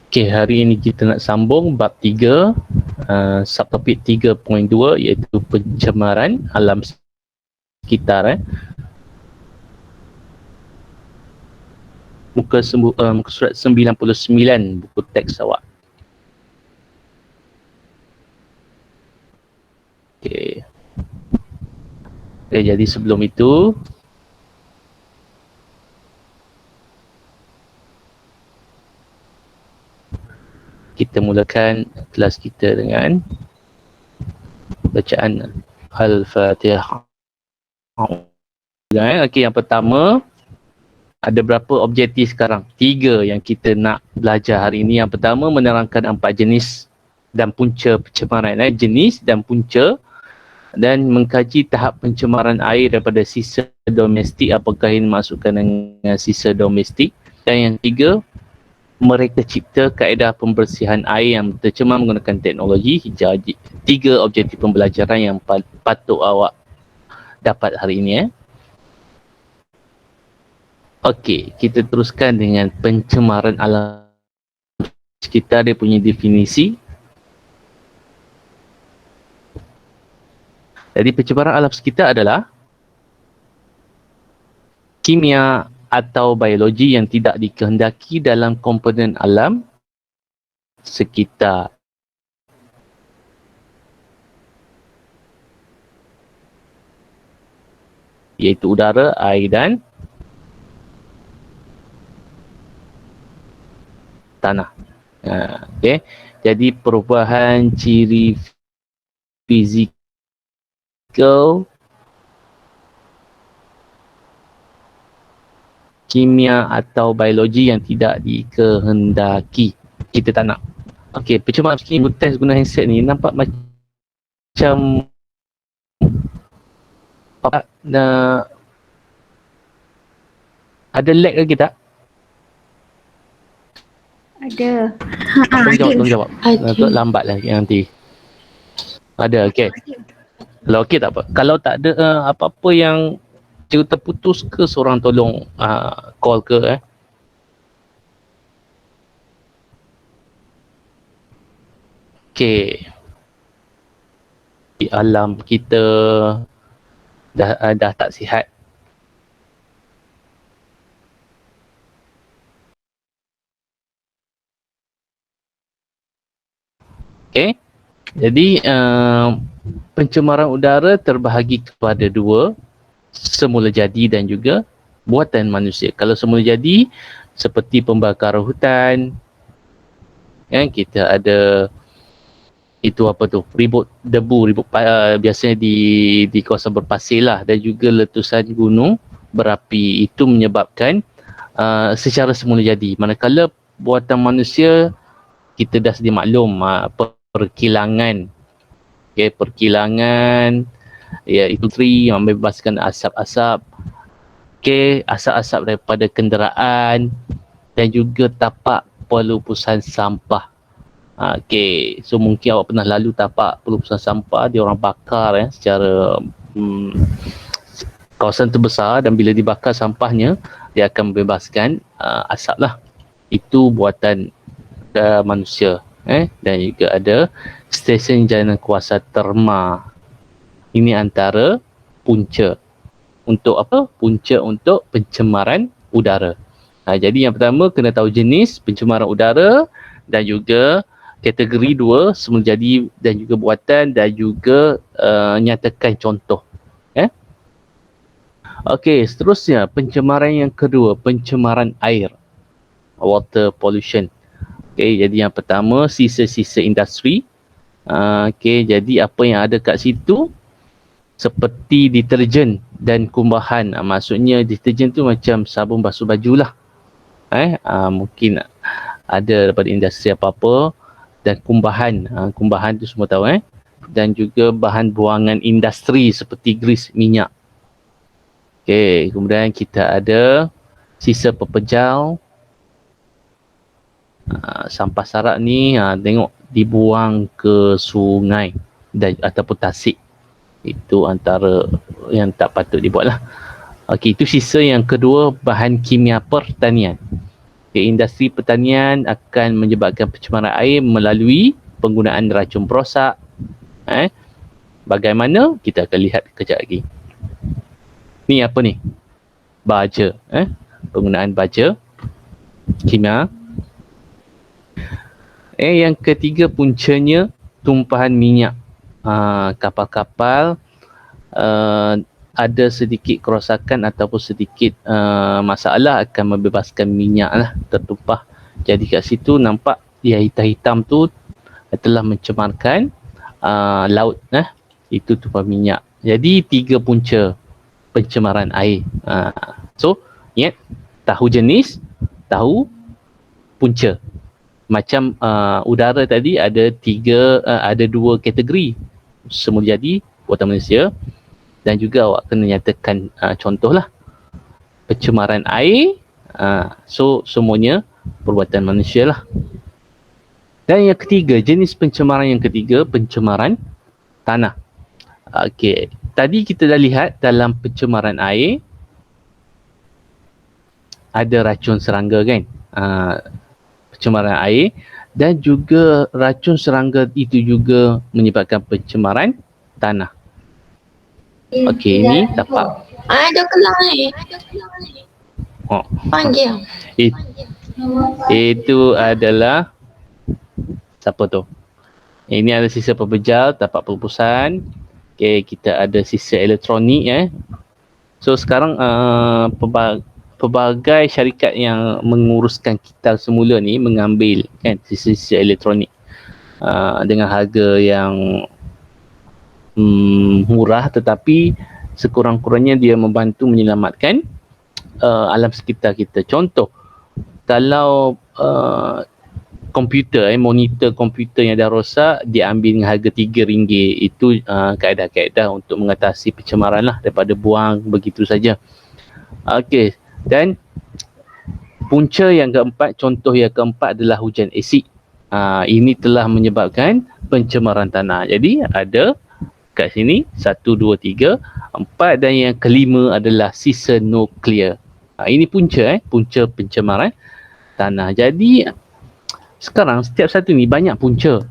Okey, hari ini kita nak sambung bab 3, subtopik 3.2 iaitu pencemaran alam sekitar. Muka surat 99 buku teks awak. Okey. Okay, jadi sebelum itu kita mulakan kelas kita dengan bacaan Al-Fatihah. Okey, yang pertama ada berapa objektif sekarang? 3 yang kita nak belajar hari ini. Yang pertama menerangkan 4 jenis dan punca pencemaran, jenis dan punca, dan mengkaji tahap pencemaran air daripada sisa domestik, apakah ini masukkan dengan sisa domestik. Dan yang 3, mereka cipta kaedah pembersihan air yang tercemar menggunakan teknologi hijau. 3 objektif pembelajaran yang patut awak dapat hari ini. Okey, kita teruskan dengan pencemaran alam sekitar. Dia punya definisi. Jadi pencemaran alam sekitar adalah kimia atau biologi yang tidak dikehendaki dalam komponen alam sekitar. Iaitu udara, air dan tanah. Okay. Jadi perubahan ciri fizikal, kimia atau biologi yang tidak dikehendaki. Kita tak nak. Okey, percuma sikit test guna handset ni nampak macam ada lag lagi tak? Ada. Tolong jawab. Nanti lambat lagi nanti. Ada, okey. Kalau okey tak apa. Kalau tak ada apa-apa yang terputus ke, seorang tolong call ke. Okey. Di alam kita dah tak sihat. Okey. Jadi pencemaran udara terbahagi kepada 2, semula jadi dan juga buatan manusia. Kalau semula jadi seperti pembakaran hutan, kita ada itu apa tu, ribut debu, biasanya di kawasan berpasir lah, dan juga letusan gunung berapi. Itu menyebabkan secara semula jadi. Manakala buatan manusia, kita dah sedia maklum perkilangan, perkilangan industri yang membebaskan asap-asap, asap-asap daripada kenderaan, dan juga tapak pelupusan sampah. So mungkin awak pernah lalu tapak pelupusan sampah, dia orang bakar secara kawasan terbesar, dan bila dibakar sampahnya, dia akan membebaskan asap lah. Itu buatan manusia. Dan juga ada stesen jalanan kuasa terma. Ini antara punca. Untuk apa? Punca untuk pencemaran udara. Jadi yang pertama kena tahu jenis pencemaran udara, dan juga kategori 2, semula jadi dan juga buatan, dan juga nyatakan contoh. Okey, seterusnya pencemaran yang kedua, pencemaran air, water pollution. Okey, jadi yang pertama sisa-sisa industri. Jadi apa yang ada kat situ seperti deterjen dan kumbahan. Maksudnya deterjen tu macam sabun basuh baju lah. Mungkin ada daripada industri apa-apa, dan kumbahan. Kumbahan tu semua tahu. Dan juga bahan buangan industri seperti gris, minyak. Okey, kemudian kita ada sisa pepejal. Sampah sarak ni tengok dibuang ke sungai ataupun tasik. Itu antara yang tak patut dibuat lah. Okey, itu sisa yang kedua, bahan kimia pertanian. Industri pertanian akan menyebabkan pencemaran air melalui penggunaan racun perosak. Bagaimana? Kita akan lihat kejap lagi. Ni apa ni? Baja. Penggunaan baja kimia. Yang ketiga puncanya tumpahan minyak. Kapal-kapal ada sedikit kerosakan ataupun sedikit masalah akan membebaskan minyak lah tertumpah. Jadi kat situ nampak yang hitam-hitam tu telah mencemarkan laut. Itu tumpahan minyak. Jadi 3 punca pencemaran air. So ingat, tahu jenis, tahu punca. Macam udara tadi ada 2 kategori. Semula jadi buatan manusia, dan juga awak kena nyatakan contohlah pencemaran air. So semuanya perbuatan manusia lah. Dan yang ketiga, jenis pencemaran yang ketiga, pencemaran tanah. Okey, tadi kita dah lihat dalam pencemaran air ada racun serangga kan. Pencemaran air, dan juga racun serangga itu juga menyebabkan pencemaran tanah. Okey, ini tapak. Ada kelang ni. Panggil. Itu adalah siapa tu? Ini ada sisa pembejal, tapak perpusan. Okey, kita ada sisa elektronik. So sekarang pelbagai syarikat yang menguruskan kital semula ni mengambil kan sisa-sisa elektronik dengan harga yang murah, tetapi sekurang-kurangnya dia membantu menyelamatkan alam sekitar kita. Contoh, kalau komputer, monitor komputer yang dah rosak, dia ambil dengan harga RM3. Itu kaedah-kaedah untuk mengatasi pencemaran lah, daripada buang begitu saja. Okey, dan punca yang keempat, contoh yang keempat adalah hujan asid. Ini telah menyebabkan pencemaran tanah. Jadi ada kat sini 1, 2, 3, 4, dan yang kelima adalah sisa nuklear. Ini punca punca pencemaran tanah. Jadi sekarang setiap satu ni banyak punca.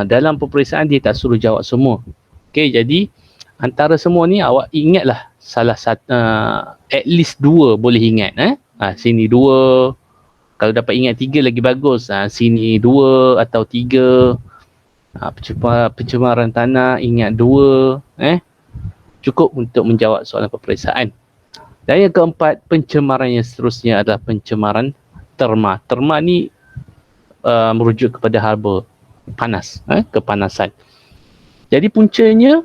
Dalam peperiksaan dia tak suruh jawab semua. Okey, jadi antara semua ni awak ingatlah salah satu, at least 2 boleh ingat. Sini 2, kalau dapat ingat 3 lagi bagus. Sini 2 atau 3. Pencemaran tanah ingat 2. Cukup untuk menjawab soalan peperiksaan. Dan yang keempat, pencemaran yang seterusnya adalah pencemaran terma. Terma ni merujuk kepada haba, panas, kepanasan. Jadi puncanya,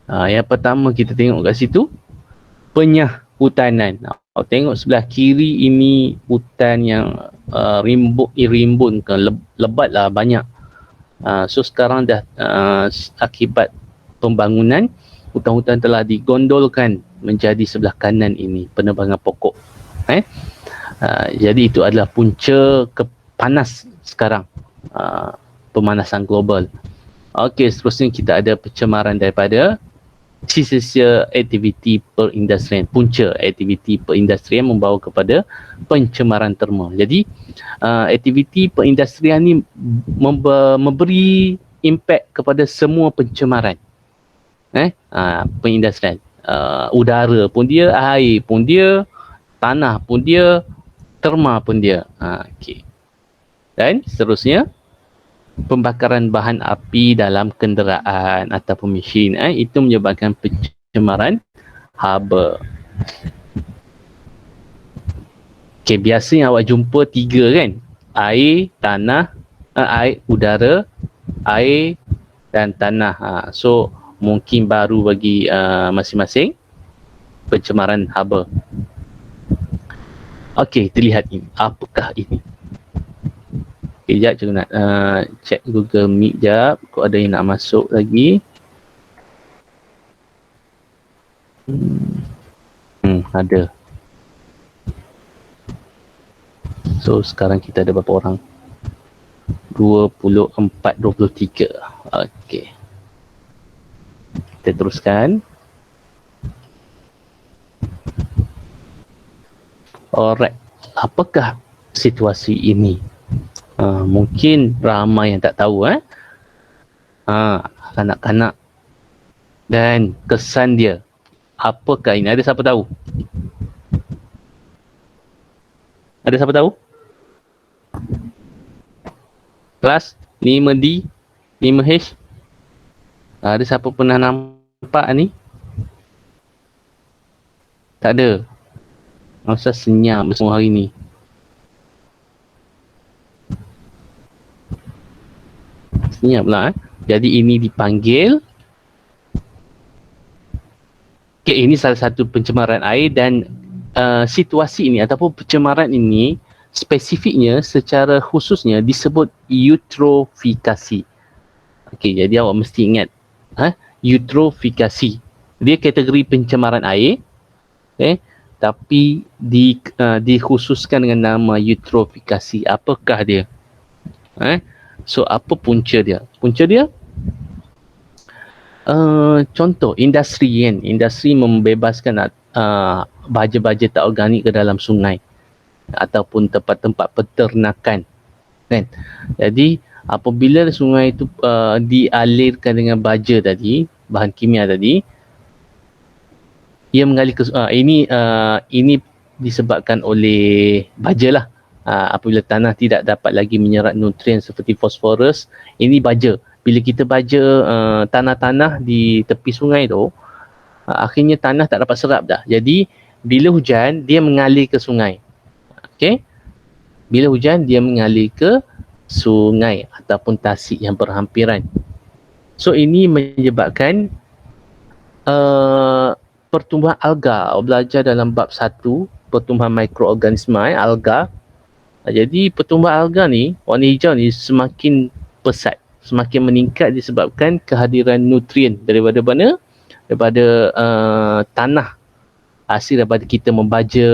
yang pertama kita tengok kat situ, penyah hutanan. Tengok sebelah kiri ini hutan yang rimbun ke lebat lah, banyak. So sekarang dah akibat pembangunan, hutan-hutan telah digondolkan menjadi sebelah kanan ini penebangan pokok. Jadi itu adalah punca panas sekarang, pemanasan global. Okey, seterusnya kita ada pencemaran daripada sisa-sisa aktiviti perindustrian. Punca aktiviti perindustrian membawa kepada pencemaran terma. Jadi aktiviti perindustrian ni memberi impak kepada semua pencemaran. Perindustrian, udara pun dia, air pun dia, tanah pun dia, terma pun dia. Okey. Dan seterusnya, pembakaran bahan api dalam kenderaan ataupun mesin, itu menyebabkan pencemaran haba. Okey, biasanya awak jumpa 3 kan? Air, tanah, air, udara, air dan tanah. So mungkin baru bagi masing-masing pencemaran haba. Okey, kita lihat ini. Apakah ini? Okay, sekejap cikgu nak check Google Meet sekejap. Kok ada yang nak masuk lagi. Ada. So sekarang kita ada berapa orang? 24, 23. Okey. Kita teruskan. Alright. Apakah situasi ini? Mungkin ramai yang tak tahu kanak-kanak dan kesan dia. Apakah ini? Ada siapa tahu? Ada siapa tahu? Kelas 5D, 5H. Ada siapa pernah nampak ni? Tak ada. Masa senyap semua hari ni. Senyap pula Jadi ini dipanggil ini salah satu pencemaran air dan situasi ini ataupun pencemaran ini spesifiknya secara khususnya disebut eutrofikasi. Jadi awak mesti ingat eutrofikasi. Dia kategori pencemaran air, tapi dikhususkan dengan nama eutrofikasi. Apakah dia? So apa punca dia? Punca dia contoh industri kan. Industri membebaskan baja-baja tak organik ke dalam sungai ataupun tempat-tempat peternakan kan. Jadi apabila sungai itu dialirkan dengan baja tadi, bahan kimia tadi, ia mengalir ke ini disebabkan oleh baja lah. Apabila tanah tidak dapat lagi menyerap nutrien seperti fosforus, ini baja. Bila kita baja tanah-tanah di tepi sungai tu, akhirnya tanah tak dapat serap dah. Jadi bila hujan dia mengalir ke sungai. Bila hujan dia mengalir ke sungai ataupun tasik yang berhampiran. So ini menyebabkan pertumbuhan alga. Belajar dalam bab 1 pertumbuhan mikroorganisma alga. Jadi pertumbuhan alga ni, warna hijau ni semakin pesat, semakin meningkat disebabkan kehadiran nutrien daripada mana? Daripada tanah, hasil daripada kita membaja,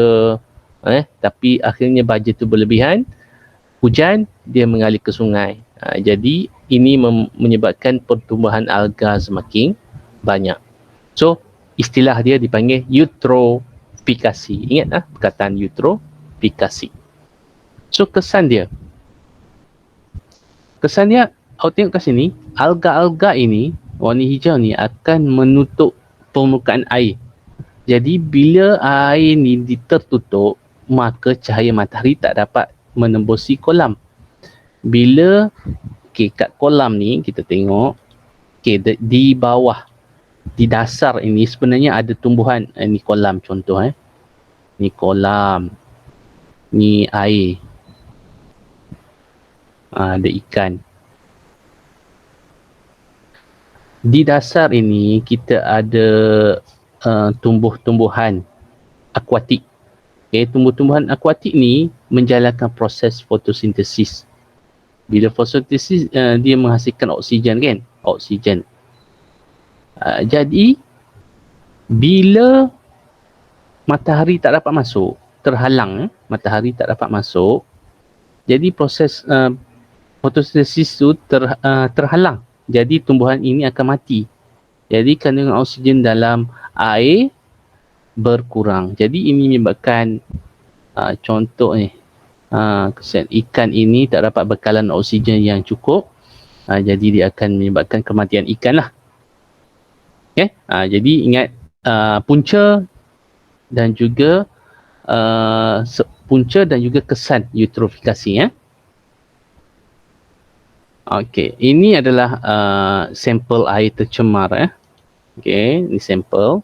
tapi akhirnya baja tu berlebihan, hujan dia mengalir ke sungai. Jadi ini menyebabkan pertumbuhan alga semakin banyak. So istilah dia dipanggil eutrofikasi. Ingat perkataan eutrofikasi. So kesan dia, awak tengok kat sini, alga-alga ini warna hijau ni akan menutup permukaan air. Jadi bila air ni tertutup, maka cahaya matahari tak dapat menembusi kolam. Bila kat kolam ni kita tengok di bawah, di dasar ini sebenarnya ada tumbuhan. Ni kolam contoh ni kolam, ni air, ada ikan. Di dasar ini kita ada tumbuh-tumbuhan akuatik. Tumbuh-tumbuhan akuatik ni menjalankan proses fotosintesis. Bila fotosintesis dia menghasilkan oksigen kan? Oksigen. Jadi bila matahari tak dapat masuk, terhalang, matahari tak dapat masuk, jadi proses fotosintesis tu terhalang. Jadi tumbuhan ini akan mati. Jadi kandungan oksigen dalam air berkurang. Jadi ini menyebabkan contoh ni, ikan ini tak dapat bekalan oksigen yang cukup. Jadi dia akan menyebabkan kematian ikan lah. Jadi ingat punca dan juga kesan eutrofikasi. Ini adalah sampel air tercemar. Ini sampel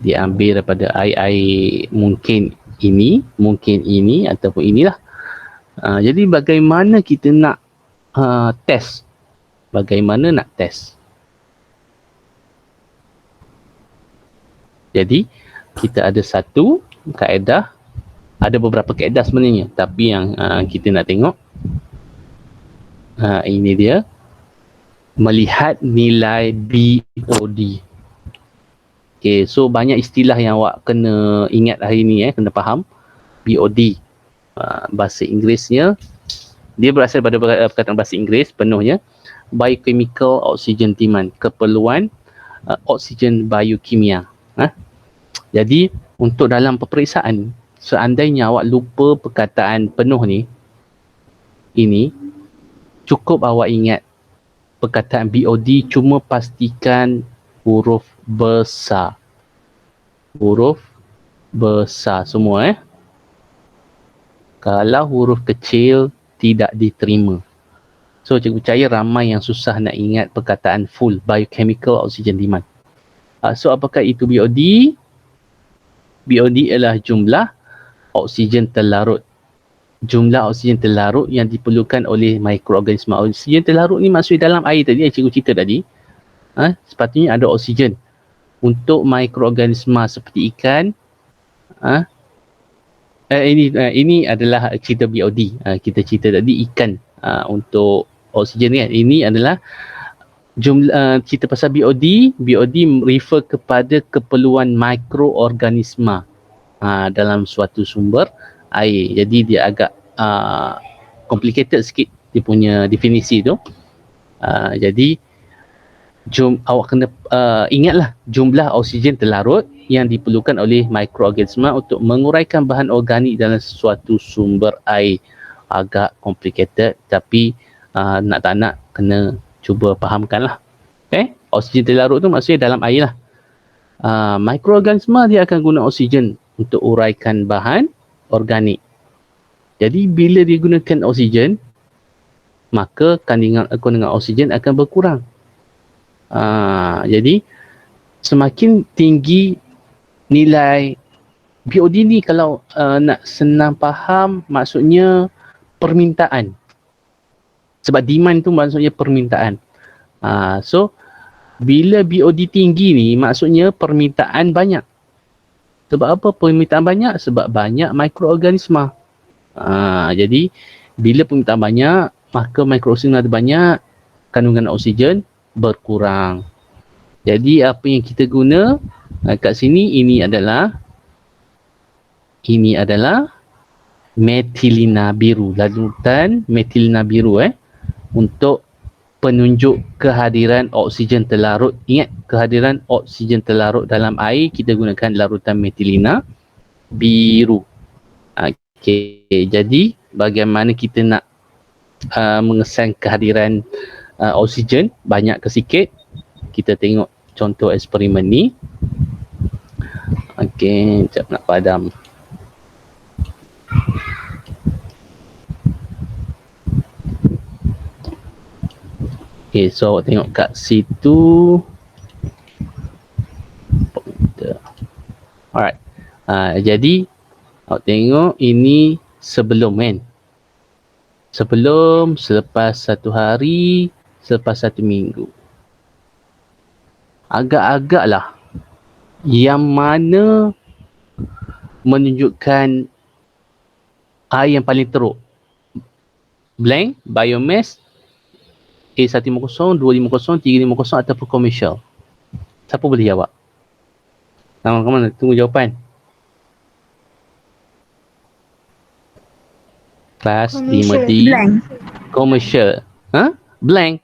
diambil daripada air-air mungkin ini ataupun inilah. Jadi bagaimana kita nak test? Bagaimana nak test? Jadi kita ada satu kaedah, ada beberapa kaedah sebenarnya, tapi yang kita nak tengok ini dia, melihat nilai BOD. So banyak istilah yang awak kena ingat hari ni, kena faham. BOD, bahasa Inggerisnya, dia berasal daripada perkataan bahasa Inggeris penuhnya, biochemical oxygen demand, keperluan oksigen biokimia. Jadi untuk dalam peperiksaan, seandainya awak lupa perkataan penuh ni, ini cukup awak ingat perkataan BOD, cuma pastikan huruf besar. Huruf besar semua Kalau huruf kecil tidak diterima. So cikgu percaya ramai yang susah nak ingat perkataan full, biochemical oxygen demand. So apakah itu BOD? BOD adalah jumlah oksigen terlarut. Jumlah oksigen terlarut yang diperlukan oleh mikroorganisma. Oksigen terlarut ni maksudnya dalam air tadi yang cikgu cerita tadi. Sepatutnya ada oksigen untuk mikroorganisma seperti ikan. Ini adalah cerita BOD. Kita cerita tadi ikan untuk oksigen kan. Ini adalah jumlah cerita pasal BOD. BOD refer kepada keperluan mikroorganisma dalam suatu sumber air. Jadi dia agak complicated sikit dia punya definisi tu. Jadi awak kena ingatlah jumlah oksigen terlarut yang diperlukan oleh mikroorganisma untuk menguraikan bahan organik dalam suatu sumber air. Agak complicated tapi nak tak nak kena cuba fahamkan lah. Oksigen terlarut tu maksudnya dalam air lah. Mikroorganisma dia akan guna oksigen untuk uraikan bahan organik. Jadi bila digunakan oksigen, maka kandungan oksigen akan berkurang. Jadi semakin tinggi nilai BOD ni, kalau nak senang faham, maksudnya permintaan. Sebab demand tu maksudnya permintaan. So bila BOD tinggi ni maksudnya permintaan banyak. Sebab apa permintaan banyak? Sebab banyak mikroorganisma. Jadi bila permintaan banyak, maka mikroorganisma ada banyak, kandungan oksigen berkurang. Jadi apa yang kita guna kat sini, ini adalah metilina biru, larutan metilina biru untuk penunjuk kehadiran oksigen terlarut. Ingat, kehadiran oksigen terlarut dalam air, kita gunakan larutan metilina biru. Okey, jadi bagaimana kita nak mengesan kehadiran oksigen banyak ke sikit? Kita tengok contoh eksperimen ni. Okey, sekejap nak padam. Okay, so awak tengok kat situ. Alright. Jadi awak tengok ini sebelum kan. Sebelum, selepas 1 hari, selepas 1 minggu. Agak-agak lah yang mana menunjukkan air yang paling teruk. Blank, biomass, A150, 250, 350 ataupun commercial. Siapa boleh jawab? Kawan-kawan tunggu jawapan. Kelas 5D. Blank. Commercial. Blank.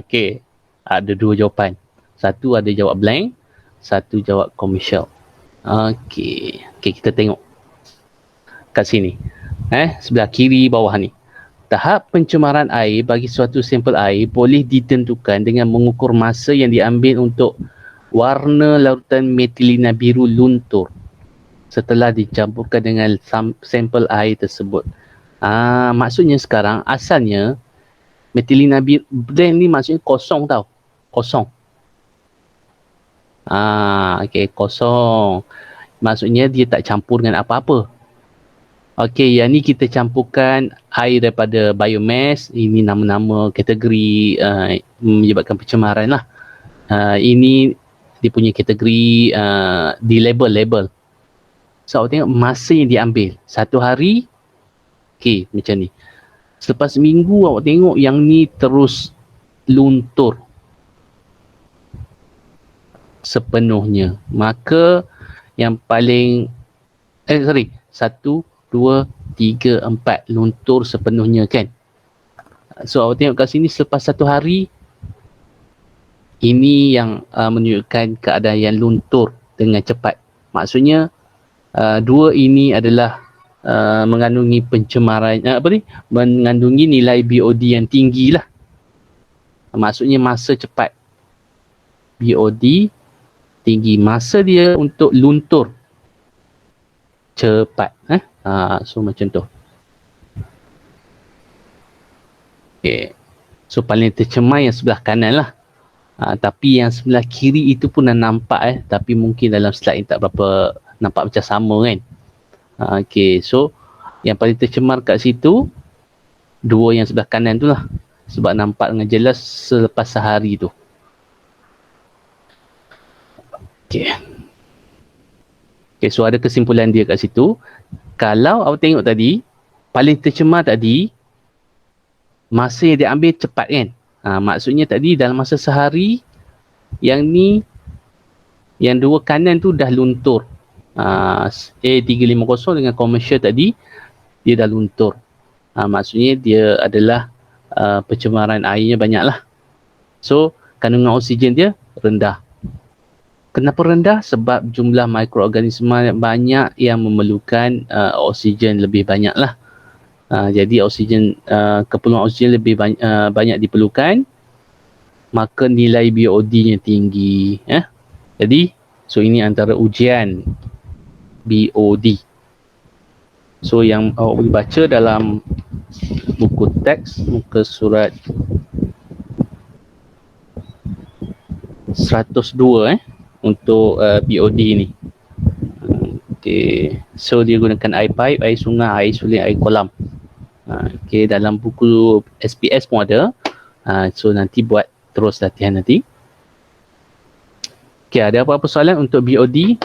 Okay. Ada 2 jawapan. Satu ada jawab blank, satu jawab commercial. Okay, kita tengok kat sini. Sebelah kiri bawah ni. Tahap pencemaran air bagi suatu sampel air boleh ditentukan dengan mengukur masa yang diambil untuk warna larutan metilina biru luntur setelah dicampurkan dengan sampel air tersebut. Maksudnya sekarang asalnya metilina biru blank ni maksudnya kosong tau. Kosong. Okay, kosong. Maksudnya dia tak campur dengan apa-apa. Okey, yang ni kita campurkan air daripada biomass. Ini nama-nama kategori menyebabkan pencemaran lah. Ini dia punya kategori di label. So, awak tengok masa yang diambil. 1 hari, okey, macam ni. Selepas minggu, awak tengok yang ni terus luntur sepenuhnya. Maka yang paling 1, 2, 3, 4 luntur sepenuhnya kan. So awak tengok kat sini selepas 1 hari, ini yang menunjukkan keadaan yang luntur dengan cepat. Maksudnya Dua ini adalah mengandungi pencemaran mengandungi nilai BOD yang tinggi lah. Maksudnya masa cepat. BOD tinggi, masa dia untuk luntur cepat. So macam tu. Okay. So paling tercemar yang sebelah kanan lah. Tapi yang sebelah kiri itu pun dah nampak tapi mungkin dalam slide ni tak berapa nampak macam sama kan. Okay, so yang paling tercemar kat situ dua yang sebelah kanan tu lah, sebab nampak dengan jelas selepas sehari tu. Okay. Okay, so ada kesimpulan dia kat situ. Kalau awak tengok tadi, paling tercemar tadi masa yang dia ambil cepat kan. Maksudnya tadi dalam masa sehari, yang ni, yang dua kanan tu dah luntur. A350 dengan komersial tadi, dia dah luntur. Maksudnya dia adalah pencemaran airnya banyak lah. So, kandungan oksigen dia rendah. Kenapa rendah? Sebab jumlah mikroorganisma banyak yang memerlukan oksigen lebih banyak lah. Jadi oksigen, keperluan oksigen lebih banyak diperlukan, maka nilai BOD-nya tinggi. Jadi, so ini antara ujian BOD. So yang awak boleh baca dalam buku teks, muka surat 102 untuk BOD ni. Okay. So dia gunakan air pipe, air sungai, air suling, air kolam. Okay, dalam buku SPS pun ada. So nanti buat terus latihan nanti. Okay, ada apa-apa soalan untuk BOD?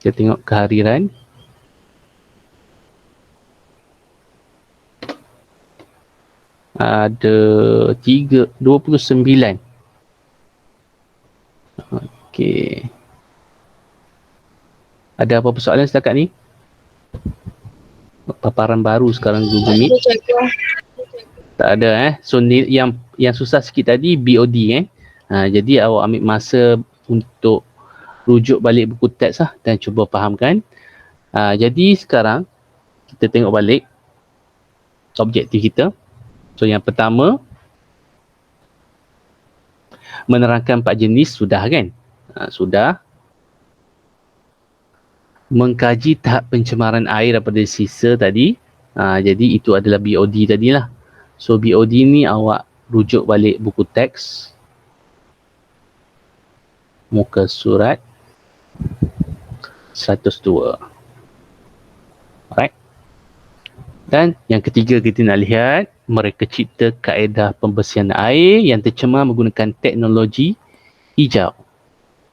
Kita tengok kehariran. Ada 29. Okay. Ada apa-apa soalan setakat ni? Paparan baru sekarang Google Meet. Tak ada So yang susah sikit tadi BOD jadi awak ambil masa untuk rujuk balik buku teks dan cuba fahamkan. Jadi sekarang kita tengok balik objektif kita. So yang pertama, menerangkan 4 jenis sudah kan? Sudah. Mengkaji tahap pencemaran air daripada sisa tadi. Jadi itu adalah BOD tadilah. So BOD ni awak rujuk balik buku teks. Muka surat 102. Alright. Dan yang ketiga kita nak lihat, mereka cipta kaedah pembersihan air yang tercemar menggunakan teknologi hijau.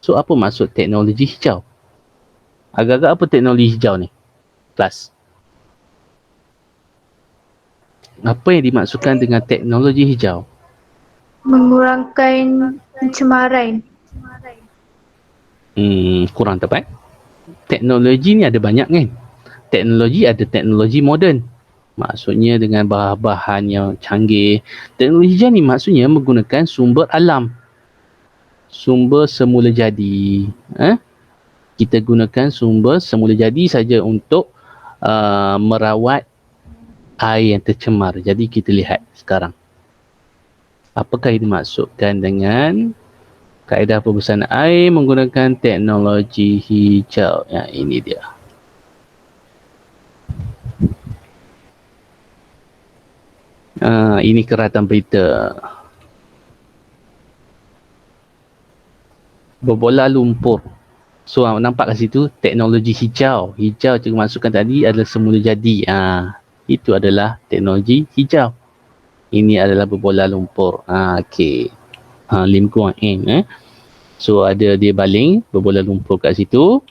So apa maksud teknologi hijau? Agak-agak apa teknologi hijau ni? Kelas. Apa yang dimaksudkan dengan teknologi hijau? Mengurangkan pencemaran. Kurang tepat. Teknologi ni ada banyak kan? Teknologi ada teknologi moden. Maksudnya dengan bahan-bahan yang canggih. Teknologi hijau ni maksudnya menggunakan sumber alam. Sumber semula jadi. Kita gunakan sumber semula jadi saja untuk merawat air yang tercemar. Jadi kita lihat sekarang. Apakah yang dimaksudkan dengan kaedah pembersihan air menggunakan teknologi hijau? Ini dia. Ini keratan berita. Berbola lumpur. So nampak kat situ teknologi hijau. Hijau yang masukkan tadi adalah semula jadi. Itu adalah teknologi hijau. Ini adalah berbola lumpur. Okey. Lim Guang Eng. So ada dia baling berbola lumpur kat situ.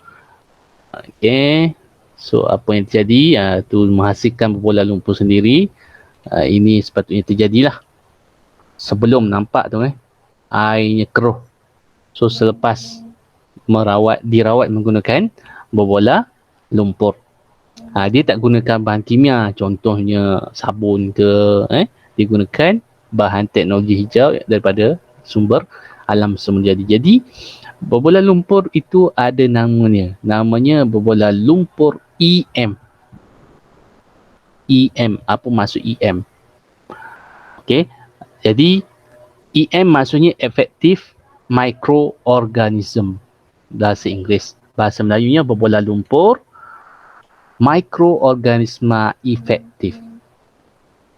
Okey. So apa yang terjadi? Tu menghasilkan berbola lumpur sendiri. Ini sepatutnya terjadilah. Sebelum nampak tu airnya keruh. So selepas dirawat menggunakan berbola lumpur. Dia tak gunakan bahan kimia, contohnya sabun ke, dia gunakan bahan teknologi hijau daripada sumber alam semula jadi. Jadi berbola lumpur itu ada namanya. Namanya berbola lumpur EM. EM. Apa maksud EM? Okey. Jadi EM maksudnya effective microorganism. Bahasa Inggeris. Bahasa Melayunya berbola lumpur mikroorganisma efektif.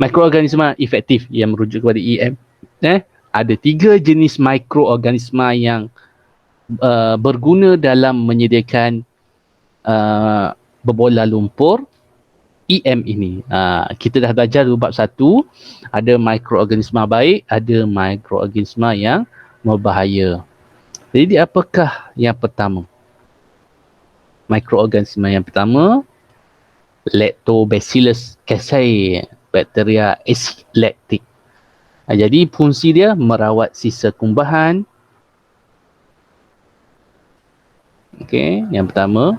Mikroorganisma efektif yang merujuk kepada EM. Ada 3 jenis mikroorganisma yang berguna dalam menyediakan berbola lumpur EM ini. Kita dah belajar dulu bab 1, ada mikroorganisma baik, ada mikroorganisma yang berbahaya. Jadi apakah yang pertama? Mikroorganisma yang pertama, Lactobacillus casei, bakteria asid laktik. Jadi fungsi dia merawat sisa kumbahan. Okey, yang pertama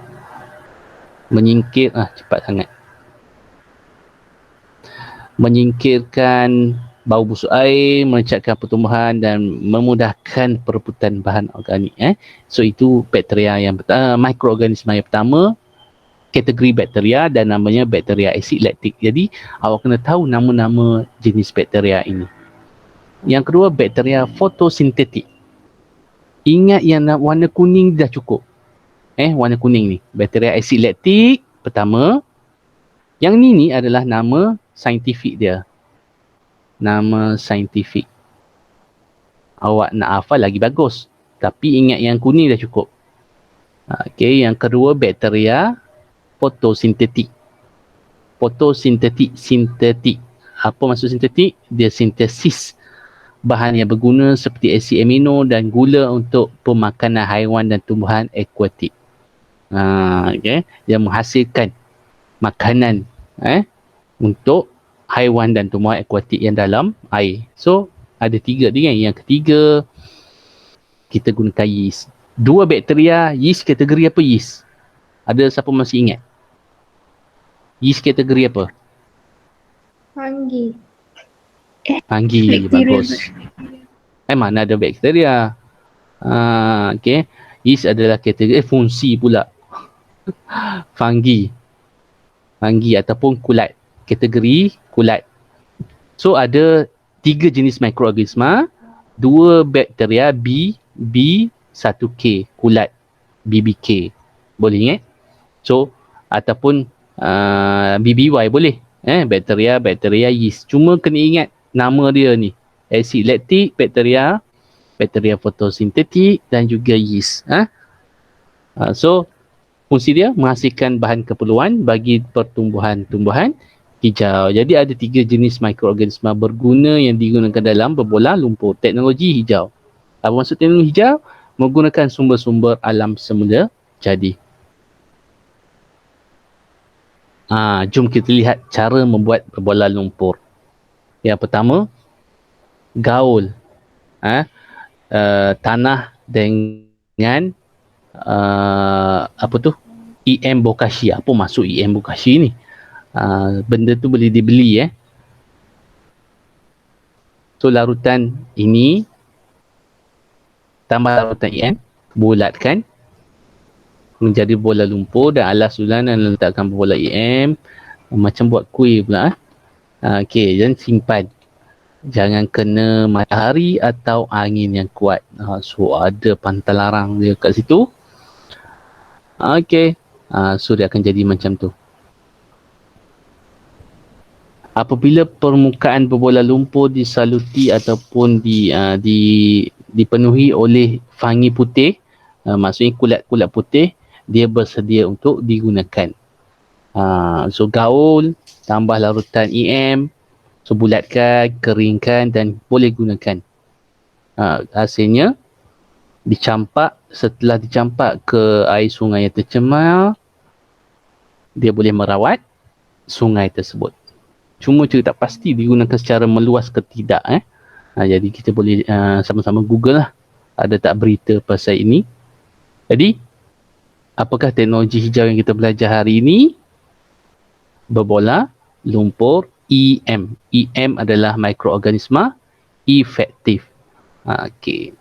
menyingkir cepat sangat. Menyingkirkan bau busuk air, mencegah pertumbuhan dan memudahkan perebutan bahan organik. So itu bakteria yang pertama, mikroorganisma yang pertama, kategori bakteria dan namanya bakteria asid laktik. Jadi awak kena tahu nama-nama jenis bakteria ini. Yang kedua, bakteria fotosintetik. Ingat yang warna kuning dah cukup. Warna kuning ni, bakteria asid laktik pertama. Yang ni adalah nama saintifik dia. Nama saintifik. Awak nak hafal lagi bagus. Tapi ingat yang kuning dah cukup. Okey, yang kedua bakteria fotosintetik. Sintetik. Apa maksud sintetik? Dia sintesis bahan yang berguna seperti asid amino dan gula untuk pemakanan haiwan dan tumbuhan akuatik. Okay. Dia menghasilkan makanan untuk haiwan dan tumbuhan akuatik yang dalam air. So, ada 3 dia kan. Yang ketiga, kita gunakan yeast. 2 bakteria, yeast kategori apa yeast? Ada siapa masih ingat? Yeast kategori apa? Fungi. Fungi, bagus. Mana ada bakteria? Okay. Yeast adalah kategori fungsi pula. Fungi ataupun kulat. Kategori kulat. So ada 3 jenis mikroorganisma, 2 bakteria B1K, kulat BBK. Boleh ingat? So ataupun BBY boleh. Bakteria yeast. Cuma kena ingat nama dia ni. Asid laktik, bakteria fotosintetik dan juga yeast. So fungsi dia menghasilkan bahan keperluan bagi pertumbuhan-tumbuhan hijau. Jadi ada 3 jenis mikroorganisma berguna yang digunakan dalam berbola lumpur. Teknologi hijau. Apa maksud teknologi hijau? Menggunakan sumber-sumber alam semula jadi. Jom kita lihat cara membuat berbola lumpur. Yang pertama, gaul. Tanah dengan EM bokashi. Apa maksud EM bokashi ni? Benda tu boleh dibeli. So larutan ini tambah larutan EM, bulatkan menjadi bola lumpur dan alas ulan dan letakkan bola EM macam buat kuih pula. Okey, dan simpan. Jangan kena matahari atau angin yang kuat. So ada pantal larang dia kat situ. Okey. So dia akan jadi macam tu. Apabila permukaan berbola lumpur disaluti ataupun dipenuhi oleh fungi putih, maksudnya kulat-kulat putih, dia bersedia untuk digunakan. So gaul, tambah larutan EM, so bulatkan, keringkan dan boleh gunakan. Hasilnya dicampak. Setelah dicampak ke air sungai yang tercemar, dia boleh merawat sungai tersebut. Cuma kita tak pasti digunakan secara meluas ke tidak. Jadi kita boleh sama-sama Google lah. Ada tak berita pasal ini. Jadi apakah teknologi hijau yang kita belajar hari ini? Berbola lumpur EM adalah mikroorganisma efektif. Okey.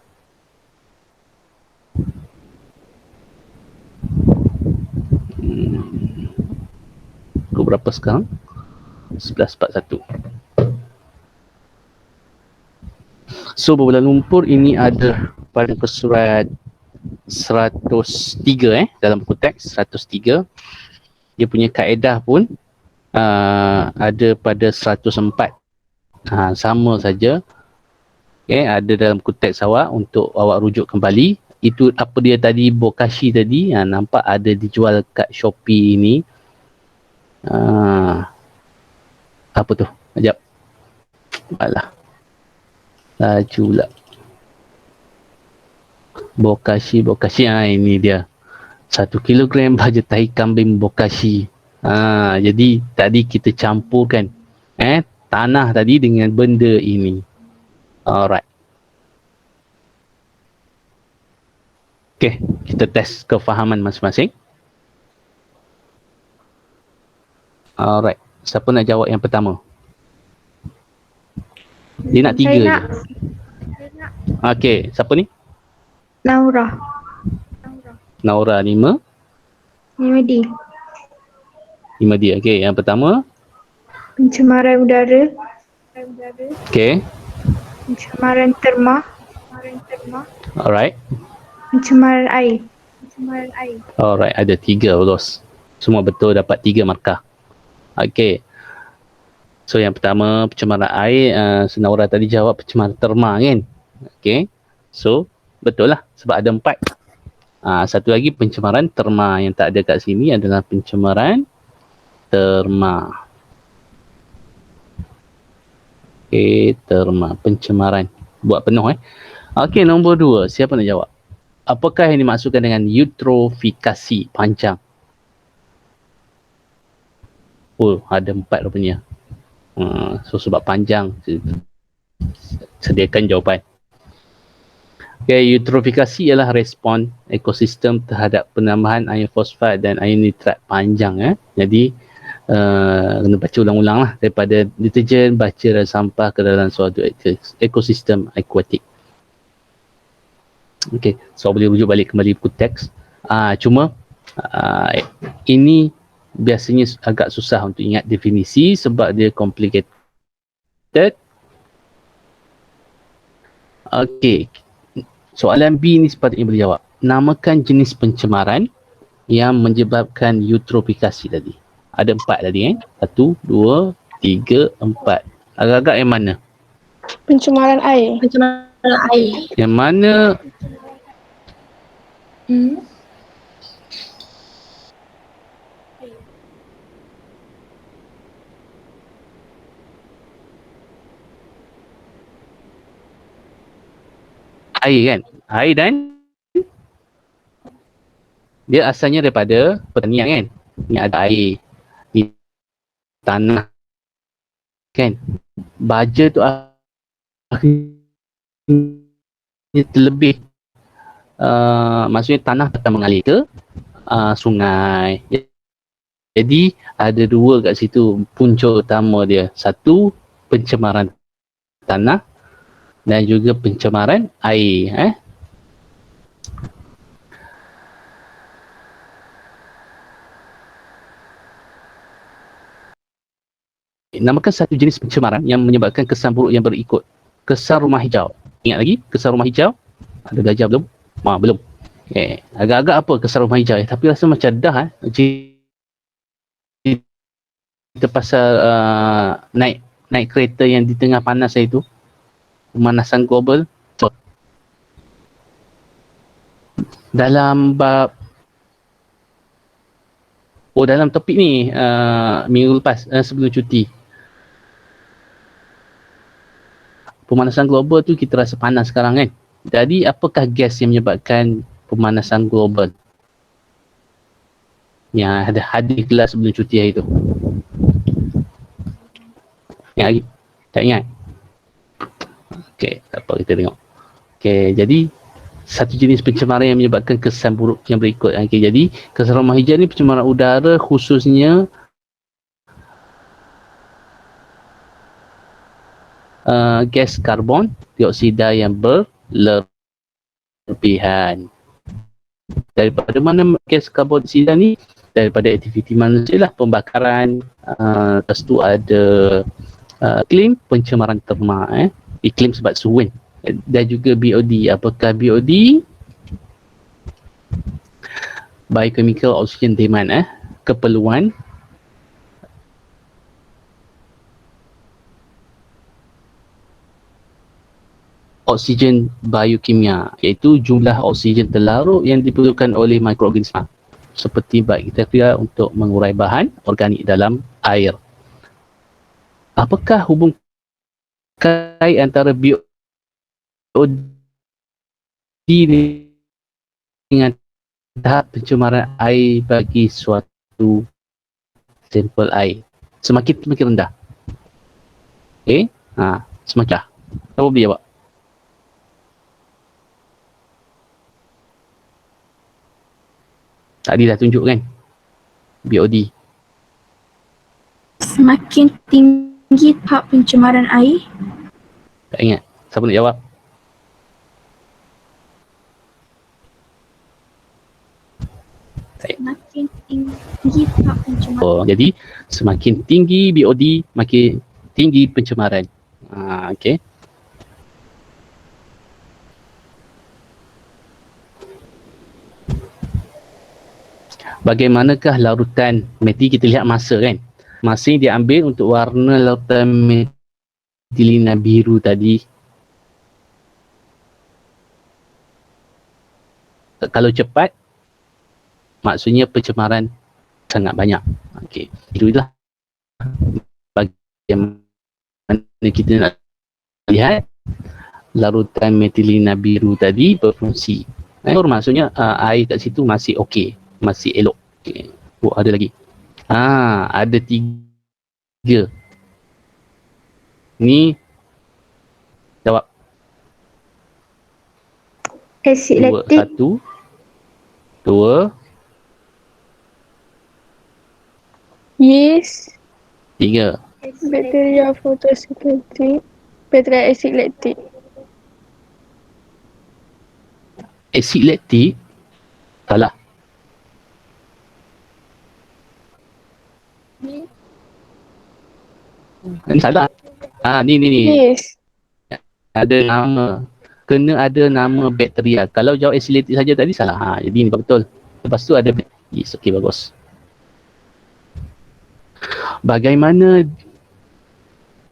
berapa sekarang? 11.41. So Kuala Lumpur ini ada pada muka surat 103 dalam buku teks 103. Dia punya kaedah pun ada pada 104. Sama saja. Okay, ada dalam buku teks awak untuk awak rujuk kembali. Itu apa dia tadi, bokashi tadi, nampak ada dijual kat Shopee ini. Apa tu? Sekejap. Alah. Laju pula. Bokashi. Ini dia. 1 kilogram baja tahi kambing bokashi. Jadi tadi kita campurkan tanah tadi dengan benda ini. Alright. Okay, kita test kefahaman masing-masing. Alright. Siapa nak jawab yang pertama? Dia nak 3 je. Okay, siapa ni? Naura. Naura 5. 5D. 5 dia. Okay, yang pertama. Pencemaran udara. Okay. Pencemaran terma. Alright. Pencemaran air. Alright, ada 3 lulus. Semua betul, dapat 3 markah. Okay. So yang pertama pencemaran air, Naura tadi jawab pencemaran terma kan? Okay. So betul lah sebab ada 4. Satu lagi pencemaran terma yang tak ada kat sini adalah pencemaran terma. Okay, terma, pencemaran. Buat penuh Okay, nombor 2. Siapa nak jawab? Apakah yang dimaksudkan dengan eutrofikasi panjang? Oh, ada 4 rupanya. So sebab panjang, sediakan jawapan. Okay, eutrofikasi ialah respon ekosistem terhadap penambahan air fosfat dan air nitrat panjang. Jadi kena baca ulang-ulang lah, daripada deterjen, baca dan sampah ke dalam suatu ekosistem akuatik. Okay, so boleh rujuk balik kembali buku teks. Cuma ini biasanya agak susah untuk ingat definisi sebab dia complicated. Okay, soalan B ni sepatutnya boleh jawab. Namakan jenis pencemaran yang menyebabkan eutrofikasi tadi. Ada 4 tadi 1, 2, 3, 4. Agak-agak yang mana? Pencemaran air. Yang mana? Air kan? Air dan dia asalnya daripada pertanian kan? Ni ada air, ni tanah kan? Baja tu akhirnya terlebih, maksudnya tanah akan mengalir ke sungai. Jadi ada 2 kat situ punca utama dia. 1, pencemaran tanah dan juga pencemaran air. Namakan satu jenis pencemaran yang menyebabkan kesan buruk yang berikut. Kesan rumah hijau. Ingat lagi kesan rumah hijau? Ada gajah belum? Belum. Okay. Agak-agak apa kesan rumah hijau? Tapi rasa macam dah kita pasal naik kereta yang di tengah panas itu. Pemanasan global. Dalam bab dalam topik ni minggu lepas sebelum cuti, pemanasan global tu kita rasa panas sekarang kan. Jadi apakah gas yang menyebabkan pemanasan global? Yang ada hadis kelas sebelum cuti hari tu. Ingat lagi? Tak ingat? Okey, tak apa, kita tengok. Okey, jadi satu jenis pencemaran yang menyebabkan kesan buruk yang berikut. Okey, jadi kesan rumah hijau ni pencemaran udara khususnya gas karbon dioksida yang berlebihan. Daripada mana gas karbon dioksida ni? daripada aktiviti manusia lah, pembakaran, lepas tu ada iklim, pencemaran terma, iklim sebab suhu, dan juga BOD. Apakah BOD? Biochemical Oxygen Demand, keperluan oksigen biokimia, iaitu jumlah oksigen terlarut yang diperlukan oleh mikroorganisma seperti bakteria untuk mengurai bahan organik dalam air. Apakah hubungan kait antara BOD dengan tahap pencemaran air bagi suatu sampel air? Semakin rendah. Okey, semakin dah. Apa boleh jawab? Tadi dah tunjuk kan BOD. Semakin tinggi tahap pencemaran air. Tak ingat. Siapa nak jawab? Semakin tinggi tahap pencemaran. Jadi semakin tinggi BOD, makin tinggi pencemaran. Okey. Bagaimanakah larutan metil? Kita lihat masa kan. Masa yang diambil untuk warna larutan metilina biru tadi. Kalau cepat, maksudnya pencemaran sangat banyak. Okey, itulah bagaimana kita nak lihat larutan metilina biru tadi berfungsi. Maksudnya air kat situ masih okey, masih elok. Okay. Ada lagi. Ada 3. Ni jawab. Asid laktik. 1, 2, Yeast. 3. Bakteria fotosintetik. Bakteria asid laktik. Asid laktik? Salah. Ini salah. Ni. Yeast. Ada nama. Kena ada nama bakteria. Kalau jawab asid laktik saja tadi salah. Jadi ni betul. Lepas tu ada yeast. Okey, bagus. Bagaimana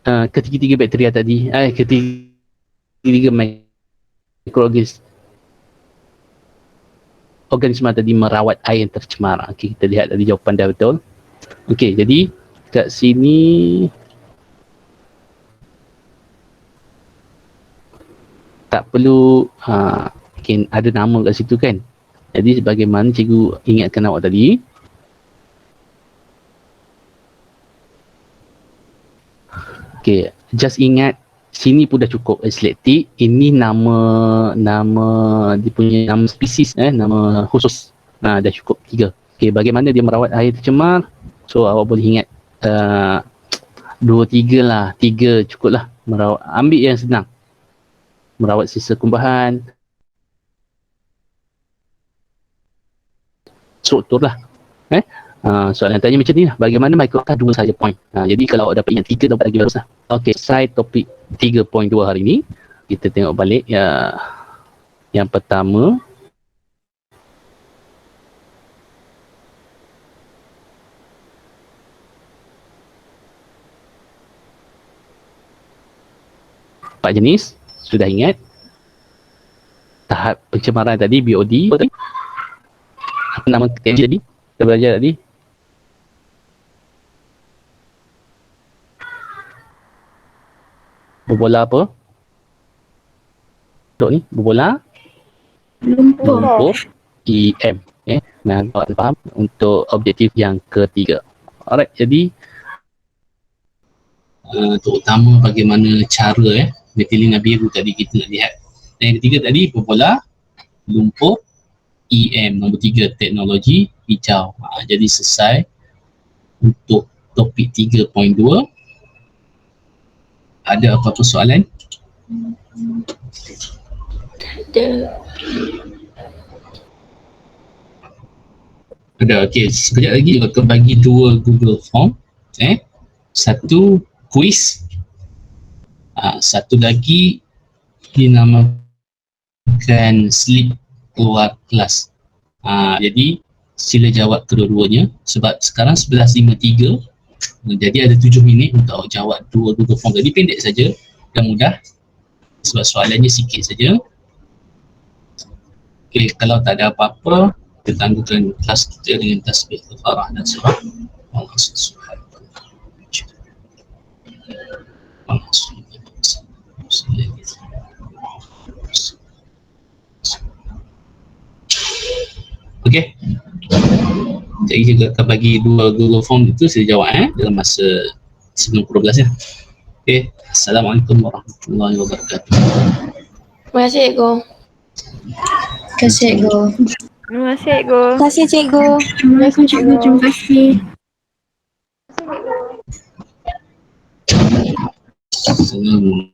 ketiga-tiga bakteria tadi, ketiga-tiga mikroorganisma tadi merawat air yang tercemar? Okey, kita lihat tadi jawapan dah betul. Okey, jadi kat sini tak perlu mungkin ada nama kat situ kan. Jadi bagaimana cikgu ingatkan awak tadi, okey, just ingat sini pun dah cukup asid laktik. Ini nama dia punya nama spesies, nama khusus. Dah cukup 3. Okey, bagaimana dia merawat air tercemar? So awak boleh ingat 2, 3 lah. 3 cukup lah. Ambil yang senang. Merawat sisa kumbahan, struktur lah. Soalan tanya macam ni lah. Bagaimana mikroorganisma? 2 saja point. Jadi kalau awak dapat ingat 3, dapat lagi bagus lah. Okey, selesai topik 3.2 hari ni. Kita tengok balik yang pertama. Empat jenis. Sudah ingat? Tahap pencemaran tadi, BOD. Apa nama teknologi tadi? Kita belajar tadi. Berbola apa? Untuk ni, berbola? Lumpur. EM. Nah, awak faham untuk objektif yang ketiga. Alright, jadi terutama bagaimana cara metilina biru tadi kita nak lihat. Dan yang ketiga tadi berbola, lumpur, EM. Nombor 3 teknologi hijau. Jadi selesai untuk topik 3.2. Ada apa-apa soalan? Ada. Ada, okey. Sekejap lagi akan bagi 2 Google Form. Satu quiz. Satu lagi dinamakan slip keluar kelas. Jadi sila jawab kedua-duanya sebab sekarang 11.53. Jadi ada 7 minit untuk jawab 2 Google Form. Jadi pendek saja dan mudah sebab soalannya sikit saja. Okey, kalau tak ada apa-apa, kita tangguhkan kelas kita dengan tasbih kafarah dan surah Allah Subhanahu wa taala. Okey. Jadi kita akan bagi 2 Google Form itu sila jawab dalam masa sebelum pukul 12 ya. Okey. Assalamualaikum warahmatullahi wabarakatuh. Terima kasih, Cikgu. Terima kasih, Cikgu. Terima kasih, Cikgu. Terima kasih, Cikgu. Assalamualaikum, Cikgu. Terima kasih. Assalamualaikum.